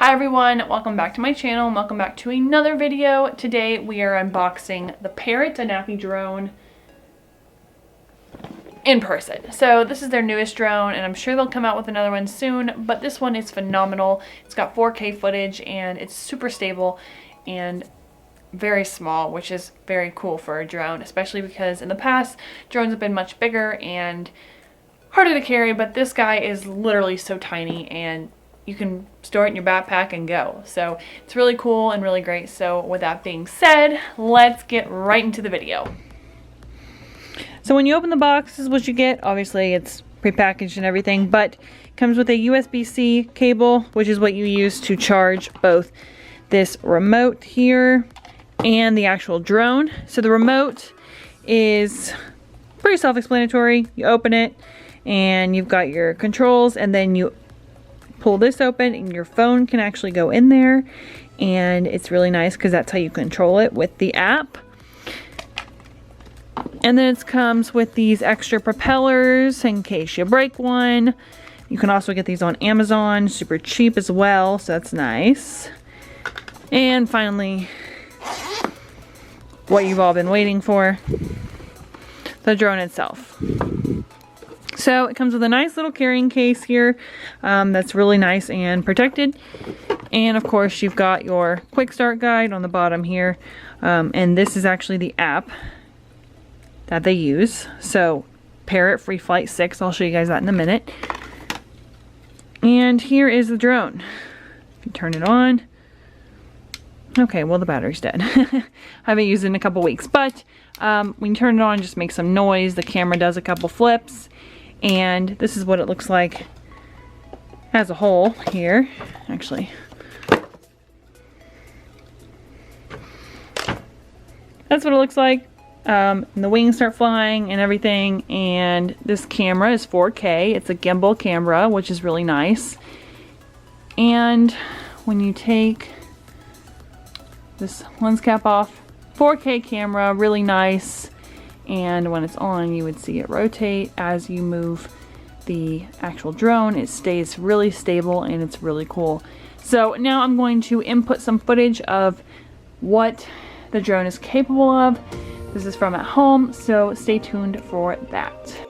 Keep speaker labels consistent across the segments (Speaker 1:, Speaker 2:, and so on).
Speaker 1: Hi everyone, welcome back to my channel and welcome back to another video. Today we are unboxing the Parrot ANAFI drone in person. So this is their newest drone and I'm sure they'll come out with another one soon, but this one is phenomenal. It's got 4K footage and it's super stable and very small, which is very cool for a drone, especially because in the past drones have been much bigger and harder to carry, but this guy is literally so tiny and you can store it in your backpack and go. So it's really cool and really great. So with that being said, let's get right into the video. So when you open the box, this is what you get. Obviously it's prepackaged and everything, but it comes with a USB-C cable, which is what you use to charge both this remote here and the actual drone. So the remote is pretty self-explanatory. You open it and you've got your controls, and then you pull this open and your phone can actually go in there, and it's really nice because that's how you control it with the app. And then it comes with these extra propellers in case you break one. You can also get these on Amazon, super cheap as well, so that's nice. And finally, what you've all been waiting for, the drone itself. So it comes with a nice little carrying case here that's really nice and protected. And of course you've got your quick start guide on the bottom here. And this is actually the app that they use. So Parrot Free Flight 6, I'll show you guys that in a minute. And here is the drone. If you turn it on. Okay, well the battery's dead. I haven't used it in a couple weeks, but when you turn it on, just make some noise. The camera does a couple flips. And this is what it looks like as a whole here. Actually, that's what it looks like. And the wings start flying and everything. And this camera is 4K. It's a gimbal camera, which is really nice. And when you take this lens cap off, 4K camera, really nice. And when it's on, you would see it rotate as you move the actual drone. It stays really stable and it's really cool. So now I'm going to input some footage of what the drone is capable of. This is from at home, so stay tuned for that.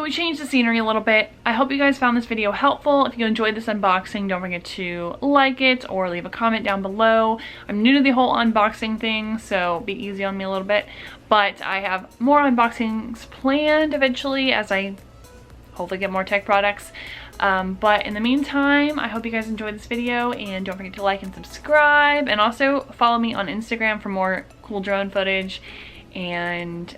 Speaker 1: we changed the scenery a little bit. I hope you guys found this video helpful. If you enjoyed this unboxing, don't forget to like it or leave a comment down below. I'm new to the whole unboxing thing, so be easy on me a little bit. But I have more unboxings planned eventually as I hopefully get more tech products. But in the meantime, I hope you guys enjoyed this video, and don't forget to like and subscribe, and also follow me on Instagram for more cool drone footage and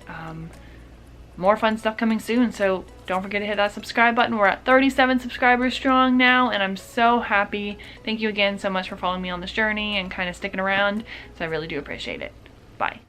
Speaker 1: more fun stuff coming soon. So don't forget to hit that subscribe button. We're at 37 subscribers strong now, and I'm so happy. Thank you again so much for following me on this journey and kind of sticking around. So I really do appreciate it. Bye.